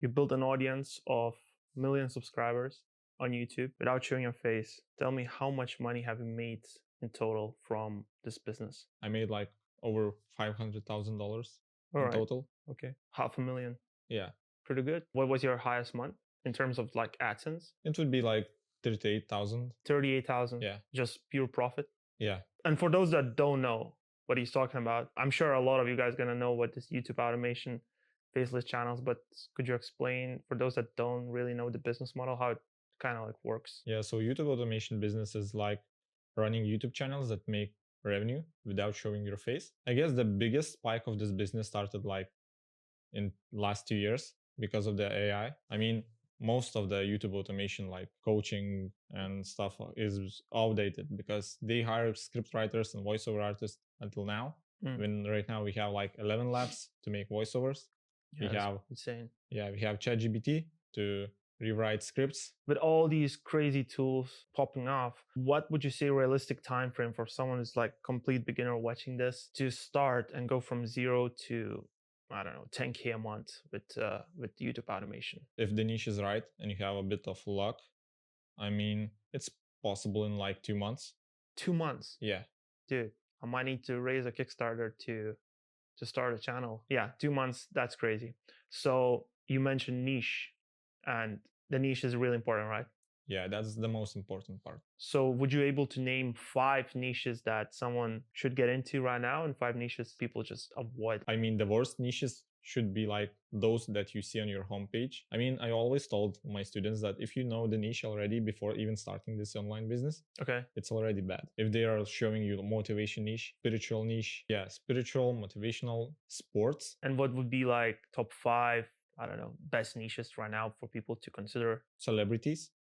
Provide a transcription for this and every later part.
You built an audience of million subscribers on YouTube without showing your face. Tell me, how much money have you made in total from this business? I made like over $500,000 All in right. total. Okay. $500,000. Yeah. Pretty good. What was your highest month in terms of like AdSense? It would be like 38,000. 38,000. Yeah. Just pure profit. Yeah. And for those that don't know what he's talking about, I'm sure a lot of you guys are gonna know what this YouTube automation, faceless channels, but could you explain for those that don't really know the business model, how it kind of like works? Yeah. So YouTube automation business is like running YouTube channels that make revenue without showing your face. I guess the biggest spike of this business started like in last 2 years because of the AI. I mean, most of the YouTube automation like coaching and stuff is outdated because they hire script writers and voiceover artists until now. When right now we have like 11 labs to make voiceovers. Yeah, we have insane. Yeah, we have ChatGPT to rewrite scripts. With all these crazy tools popping off, what would you say realistic time frame for someone who's like complete beginner watching this to start and go from 0 to, I don't know, 10K a month with YouTube automation? If the niche is right and you have a bit of luck, I mean, it's possible in like 2 months. 2 months? Yeah. Dude, I might need to raise a Kickstarter to start a channel. Yeah, 2 months, that's crazy. So you mentioned niche, and the niche is really important, right? Yeah, that's the most important part. So would you able to name 5 niches that someone should get into right now and 5 niches people just avoid? I mean, the worst niches should be like those that you see on your homepage. I mean, I always told my students that if you know the niche already before even starting this online business, okay, it's already bad. If they are showing you motivation niche, spiritual niche, yeah, spiritual, motivational, sports. And what would be like top 5, I don't know, best niches right now for people to consider? Celebrities.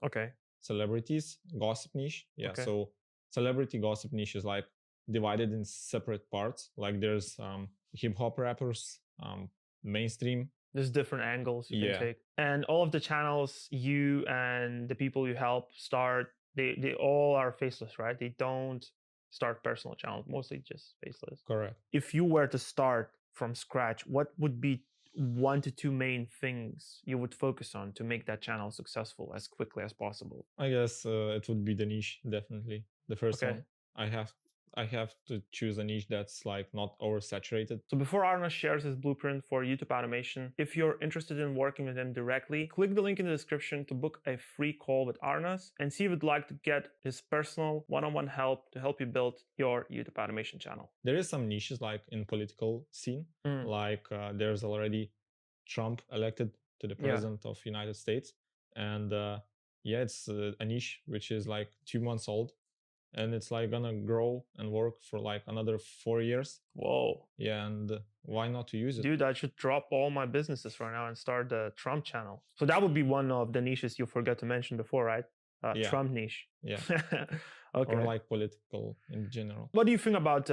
Okay. Celebrities, gossip niche. Yeah, okay. So celebrity gossip niche is like divided in separate parts. Like there's hip hop rappers, mainstream. There's different angles you can take. And all of the channels you and the people you help start, they all are faceless, right? They don't start personal channels, mostly just faceless. Correct. If you were to start from scratch, what would be 1 to 2 main things you would focus on to make that channel successful as quickly as possible? I guess it would be the niche, definitely. The first one. I have to choose a niche that's like not oversaturated. So before Arnas shares his blueprint for YouTube automation, if you're interested in working with him directly, click the link in the description to book a free call with Arnas and see if you'd like to get his personal one-on-one help to help you build your YouTube automation channel. There is some niches like in political scene, like there's already Trump elected to the president of United States. And yeah, it's a niche which is like 2 months old. And it's like gonna grow and work for like another 4 years. Whoa. Yeah, and why not to use it? Dude, I should drop all my businesses right now and start the Trump channel. So that would be one of the niches you forgot to mention before, right? Trump niche. Yeah. Okay. Or like political in general. What do you think about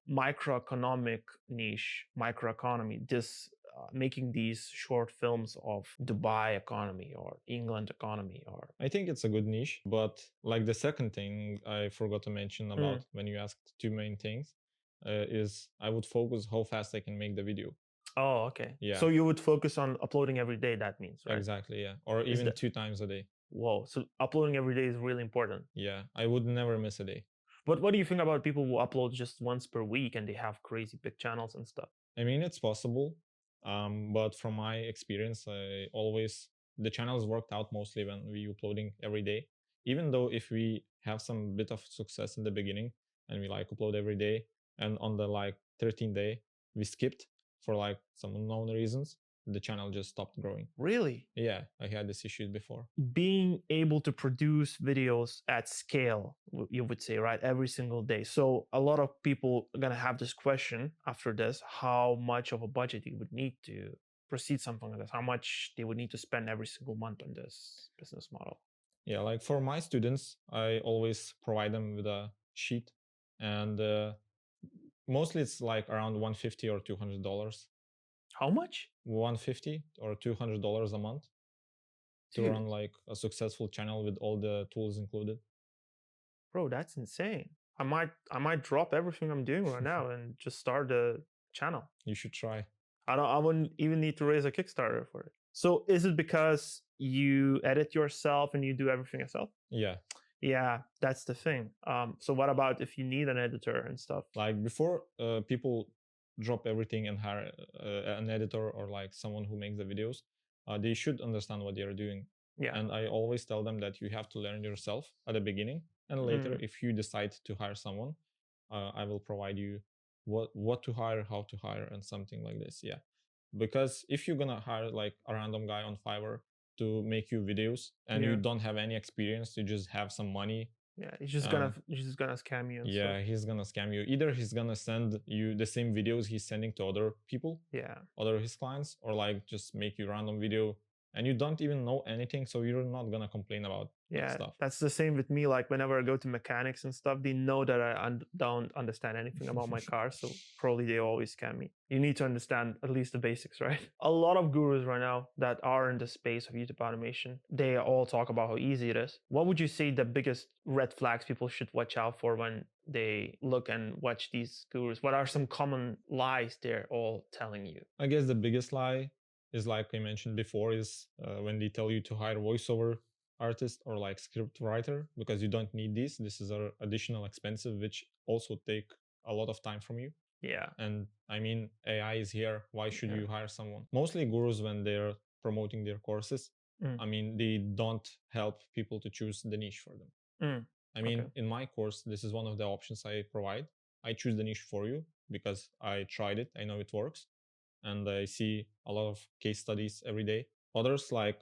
microeconomic niche, microeconomy, this making these short films of Dubai economy or England economy? Or I think it's a good niche, but like the second thing I forgot to mention about when you asked 2 main things is I would focus how fast I can make the video. Oh, okay. Yeah. So you would focus on uploading every day, that means, right? Exactly, yeah. Or even 2 times a day. Whoa, so uploading every day is really important. Yeah, I would never miss a day. But what do you think about people who upload just once per week and they have crazy big channels and stuff? I mean, it's possible. But from my experience, the channels worked out mostly when we uploading every day. Even though if we have some bit of success in the beginning and we like upload every day, and on the like 13th day we skipped for like some unknown reasons, the channel just stopped growing. Really? Yeah, I had this issue before. Being able to produce videos at scale, you would say, right? Every single day. So a lot of people are going to have this question after this, how much of a budget you would need to proceed something like this? How much they would need to spend every single month on this business model? Yeah, like for my students, I always provide them with a sheet, and mostly it's like around $150 or $200. How much? $150 or $200 a month to run like a successful channel with all the tools included. Bro, that's insane. I might drop everything I'm doing right now and just start a channel. You should try. I wouldn't even need to raise a Kickstarter for it. So is it because you edit yourself and you do everything yourself? Yeah. Yeah, that's the thing. So what about if you need an editor and stuff? Like before, people drop everything and hire an editor or like someone who makes the videos. They should understand what they are doing. Yeah. And I always tell them that you have to learn yourself at the beginning, and later, if you decide to hire someone, I will provide you what to hire, how to hire, and something like this. Yeah, because if you're gonna hire like a random guy on Fiverr to make you videos and you Yeah. don't have any experience, you just have some money. Yeah, he's just gonna scam you and stuff. Yeah, he's gonna scam you. Either he's gonna send you the same videos he's sending to other people, Yeah. other his clients, or like just make you random video and you don't even know anything, so you're not gonna complain about Yeah, stuff. that's the same with me. Like whenever I go to mechanics and stuff, they know that I don't understand anything about my car, so probably they always scam me. You need to understand at least the basics, right? A lot of gurus right now that are in the space of YouTube automation, they all talk about how easy it is. What would you say the biggest red flags people should watch out for when they look and watch these gurus? What are some common lies they're all telling you? I guess the biggest lie is, like I mentioned before, is when they tell you to hire voiceover artist or like script writer, because you don't need these. This is an additional expensive, which also take a lot of time from you. Yeah. And I mean, AI is here. Why should Yeah. you hire someone? Mostly gurus, when they're promoting their courses, I mean, they don't help people to choose the niche for them. I mean, Okay. in my course, this is one of the options I provide. I choose the niche for you because I tried it. I know it works. And I see a lot of case studies every day. Others, like,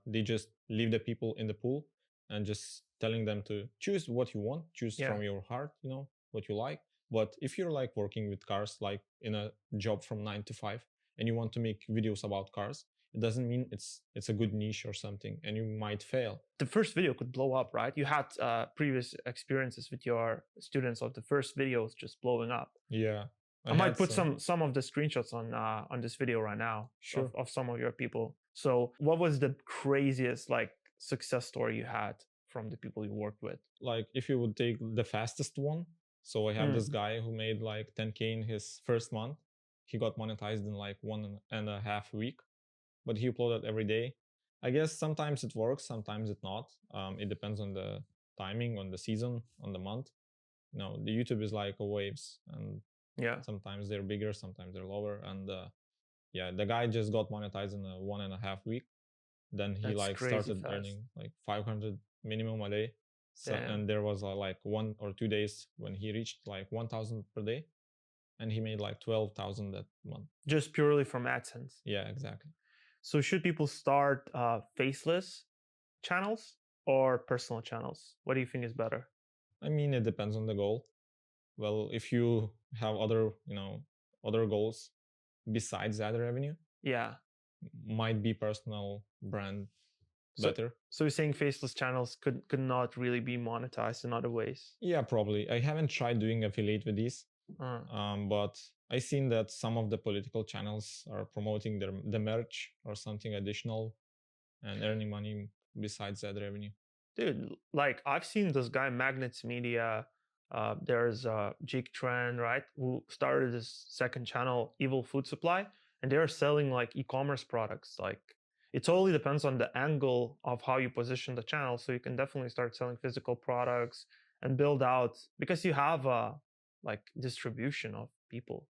they just leave the people in the pool and just telling them to choose what you want, choose Yeah. from your heart, you know, what you like. But if you're like working with cars, like in a job from 9 to 5, and you want to make videos about cars, it doesn't mean it's a good niche or something, and you might fail. The first video could blow up, right? You had previous experiences with your students of the first videos just blowing up. Yeah, I might put some of the screenshots on this video right now. Sure. Of some of your people. So what was the craziest like success story you had from the people you worked with? Like, if you would take the fastest one, so I have this guy who made like 10K in his first month. He got monetized in like 1.5 week, but he uploaded every day. I guess sometimes it works, sometimes it not. It depends on the timing, on the season, on the month. You know, the YouTube is like a waves, and Yeah. sometimes they're bigger, sometimes they're lower. And yeah, the guy just got monetized in a 1.5 week. Then he That's like crazy started fast. earning like 500 minimum a day. So, Damn. and there was like 1 or 2 days when he reached like 1,000 per day, and he made like 12,000 that month. Just purely from AdSense. Yeah, exactly. So should people start faceless channels or personal channels? What do you think is better? I mean, it depends on the goal. Well, if you have other, you know, other goals besides ad revenue, Yeah. might be personal brand better. So you're saying faceless channels could not really be monetized in other ways? Yeah, probably. I haven't tried doing affiliate with these, but I seen that some of the political channels are promoting the merch or something additional and earning money besides ad revenue. Dude, like I've seen this guy Magnets Media. There's Jake Tran, right, who started this second channel, Evil Food Supply, and they're selling like e-commerce products. Like it totally depends on the angle of how you position the channel. So you can definitely start selling physical products and build out because you have like distribution of people.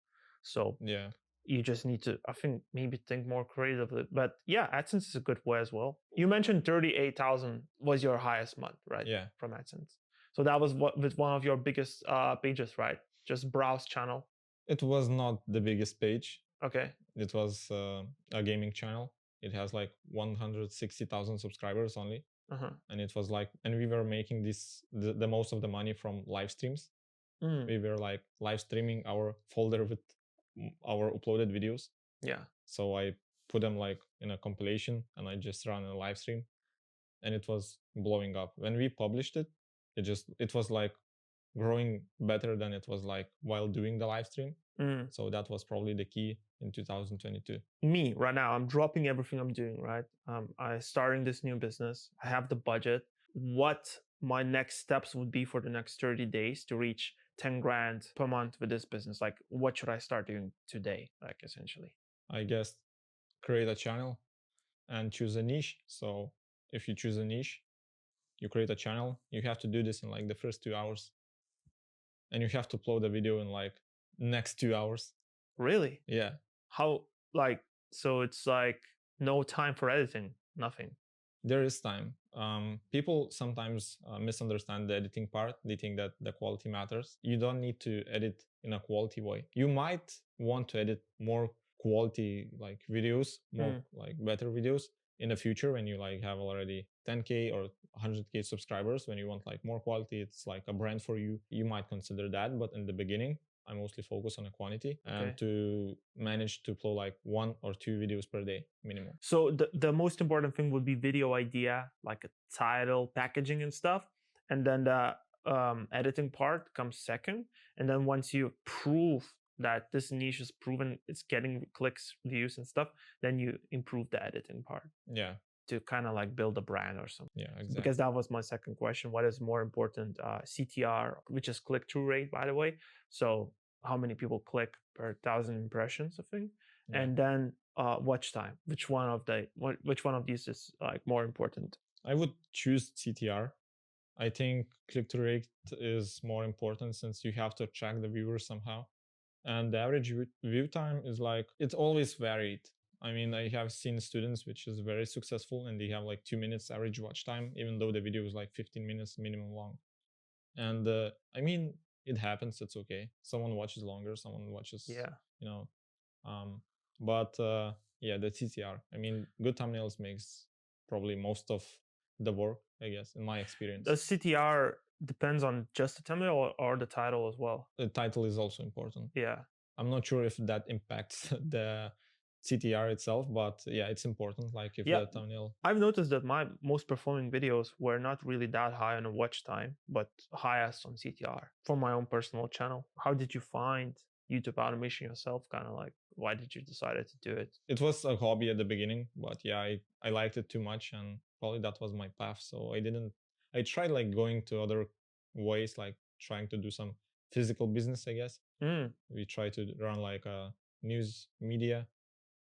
So Yeah, you just need to, I think, maybe think more creatively. But yeah, AdSense is a good way as well. You mentioned 38,000 was your highest month, right? yeah. From AdSense. So that was what with one of your biggest pages, right? Just browse channel. It was not the biggest page. Okay. It was a gaming channel. It has like 160,000 subscribers only. And it was like, and we were making the most of the money from live streams. We were like live streaming our folder with our uploaded videos. Yeah. So I put them like in a compilation and I just ran a live stream, and it was blowing up. When we published it, it was like growing better than it was like while doing the live stream. So that was probably the key in 2022. Me right now, I'm dropping everything I'm doing, right? I starting this new business. I have the budget. What my next steps would be for the next 30 days to reach 10 grand per month with this business? Like, what should I start doing today? Like, essentially, I guess create a channel and choose a niche. So if you choose a niche, you create a channel, you have to do this in like the first 2 hours, and you have to upload a video in like next 2 hours. Really? Yeah. How, like, so it's like no time for editing, nothing. There is time. People sometimes misunderstand the editing part. They think that the quality matters. You don't need to edit in a quality way. You might want to edit more quality like videos, more like better videos in the future when you like have already 10K or 100K subscribers. When you want like more quality, it's like a brand for you. You might consider that, but in the beginning, I mostly focus on the quantity and to manage to upload like 1 or 2 videos per day minimum. So the most important thing would be video idea, like a title, packaging and stuff. And then the editing part comes second. And then once you prove that this niche is proven, it's getting clicks, views and stuff, then you improve the editing part. Yeah. To kind of like build a brand or something. Yeah, exactly. Because that was my second question. What is more important? CTR, which is click-through rate, by the way. So how many people click per 1,000 impressions, I think. Yeah. And then watch time. Which one of these is like more important? I would choose CTR. I think click-through rate is more important since you have to track the viewers somehow. And the average view time is like, it's always varied. I mean, I have seen students which is very successful and they have like 2 minutes average watch time, even though the video is like 15 minutes minimum long. And I mean, it happens. It's okay. Someone watches longer, someone watches, you know, but yeah, the CTR. I mean, good thumbnails makes probably most of the work, I guess, in my experience. The CTR depends on just the thumbnail or the title as well? The title is also important. Yeah. I'm not sure if that impacts the CTR itself, but yeah, it's important. Like if the thumbnail. I've noticed that my most performing videos were not really that high on a watch time, but highest on CTR for my own personal channel. How did you find YouTube automation yourself? Kind of like, why did you decide to do it? It was a hobby at the beginning, but yeah, I liked it too much and probably that was my path. So I tried like going to other ways, like trying to do some physical business, I guess. We try to run like a news media,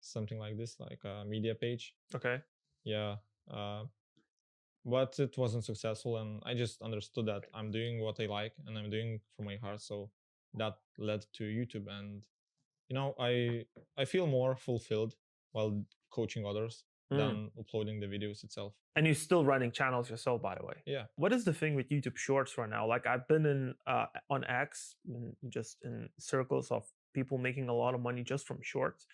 something like this, like a media page. Okay. Yeah. But it wasn't successful and I just understood that I'm doing what I like and I'm doing for my heart. So that led to YouTube, and you know, I feel more fulfilled while coaching others than uploading the videos itself. And you're still running channels yourself, by the way. Yeah. What is the thing with YouTube Shorts right now? Like I've been in on X, just in circles of people making a lot of money just from Shorts.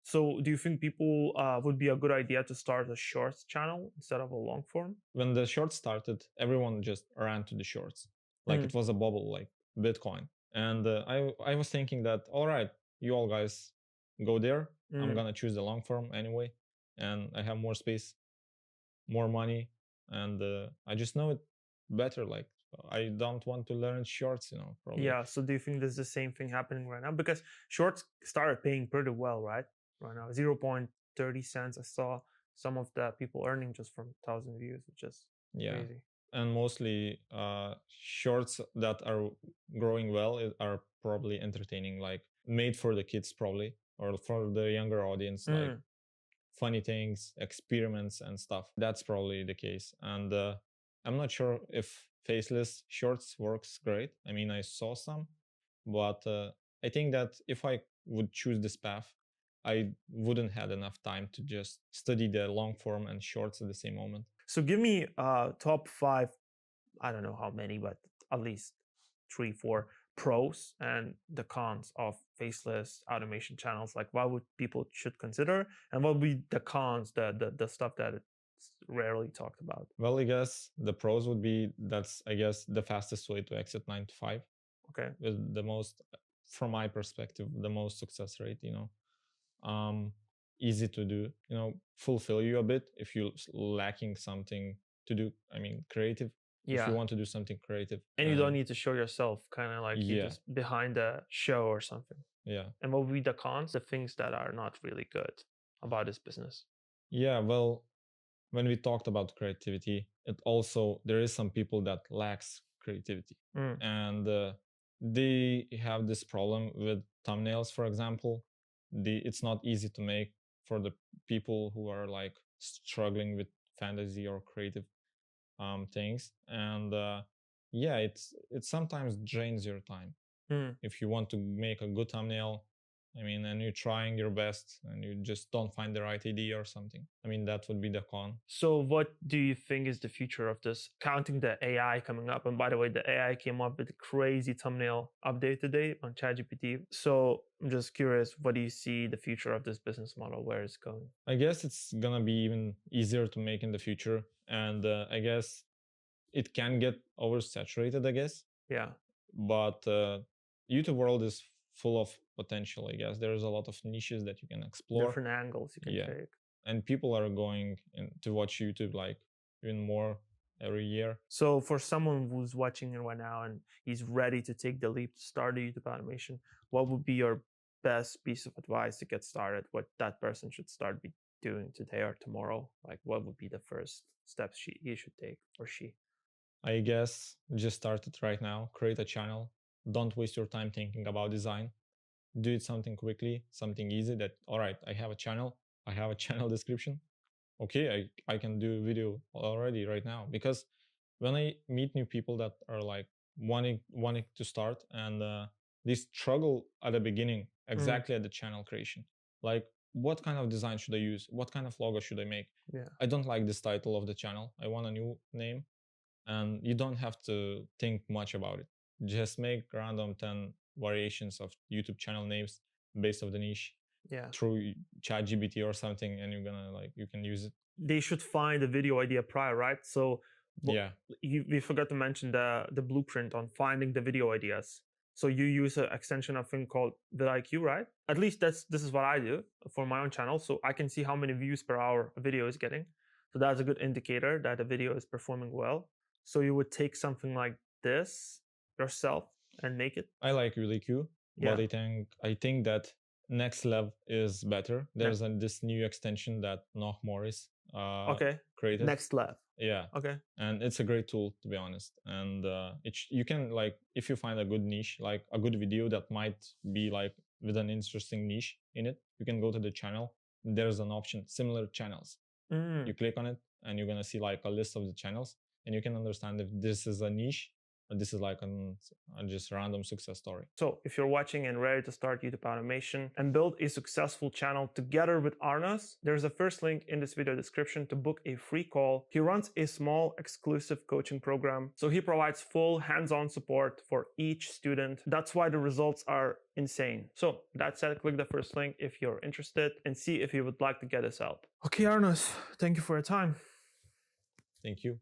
So do you think people would be a good idea to start a Shorts channel instead of a long form? When the Shorts started, everyone just ran to the Shorts. Like it was a bubble, like Bitcoin. And I was thinking that, all right, you all guys go there. I'm going to choose the long form anyway. And I have more space, more money. And I just know it better. Like I don't want to learn Shorts, you know, probably. Yeah. So do you think there's the same thing happening right now? Because Shorts started paying pretty well, right? Right now, 0.30 cents. I saw some of the people earning just from 1,000 views, which is crazy. And mostly Shorts that are growing well are probably entertaining, like made for the kids probably, or for the younger audience, like funny things, experiments and stuff. That's probably the case. And I'm not sure if Faceless Shorts works great. I mean, I saw some, but I think that if I would choose this path, I wouldn't had enough time to just study the long form and Shorts at the same moment. So give me top 5, I don't know how many, but at least 3, 4 pros and the cons of Faceless automation channels. Like what would people should consider, and what would be the cons, the stuff that it's rarely talked about? Well, I guess the pros would be that's, I guess, the fastest way to exit 9 to 5. Okay. With the most, from my perspective, the most success rate, you know. Easy to do, you know, fulfill you a bit if you're lacking something to do. I mean, creative. If you want to do something creative. And you don't need to show yourself, kind of like you're just behind the show or something. Yeah. And what would be the cons, the things that are not really good about this business? Yeah, well, when we talked about creativity, it also, there is some people that lacks creativity. And they have this problem with thumbnails, for example. It's not easy to make for the people who are like struggling with fantasy or creative things. And yeah, it sometimes drains your time. If you want to make a good thumbnail, I mean, and you're trying your best and you just don't find the right idea or something, I mean, that would be the con. So what do you think is the future of this, counting the AI coming up? And by the way, the AI came up with a crazy thumbnail update today on ChatGPT. So I'm just curious, what do you see the future of this business model, where it's going? I guess it's gonna be even easier to make in the future, and I guess it can get oversaturated, I guess. Yeah. But YouTube world is full of potential, I guess. There's a lot of niches that you can explore. Different angles you can take. And people are going to watch YouTube like even more every year. So for someone who's watching it right now and he's ready to take the leap to start a YouTube automation, what would be your best piece of advice to get started? What that person should start be doing today or tomorrow? Like, what would be the first steps he should take, or she? I guess just start it right now. Create a channel. Don't waste your time thinking about design. Do it something quickly, something easy that, all right, I have a channel. I have a channel description. Okay, I can do a video already right now. Because when I meet new people that are like wanting to start, and they struggle at the beginning, exactly at the channel creation. Like, what kind of design should I use? What kind of logo should I make? Yeah. I don't like this title of the channel. I want a new name. And you don't have to think much about it. Just make random 10 variations of YouTube channel names based on the niche. Yeah. Through ChatGPT or something, and you're gonna like, you can use it. They should find a video idea prior, right? So yeah, we forgot to mention the blueprint on finding the video ideas. So you use an extension of thing called vidIQ, right? At least this is what I do for my own channel. So I can see how many views per hour a video is getting. So that's a good indicator that a video is performing well. So you would take something like this yourself and make it. I like vidIQ, but I think that next level is better. There's this new extension that Noah Morris created. Next level. Yeah. Okay. And it's a great tool, to be honest. And you can, like, if you find a good niche, like a good video that might be like with an interesting niche in it, you can go to the channel. There's an option, similar channels. You click on it and you're gonna see like a list of the channels, and you can understand if this is a niche or this is like a just random success story. So if you're watching and ready to start YouTube automation and build a successful channel together with Arnas, there's a first link in this video description to book a free call. He runs a small exclusive coaching program. So he provides full hands-on support for each student. That's why the results are insane. So that said, click the first link if you're interested and see if you would like to get his help. Okay, Arnas, thank you for your time. Thank you.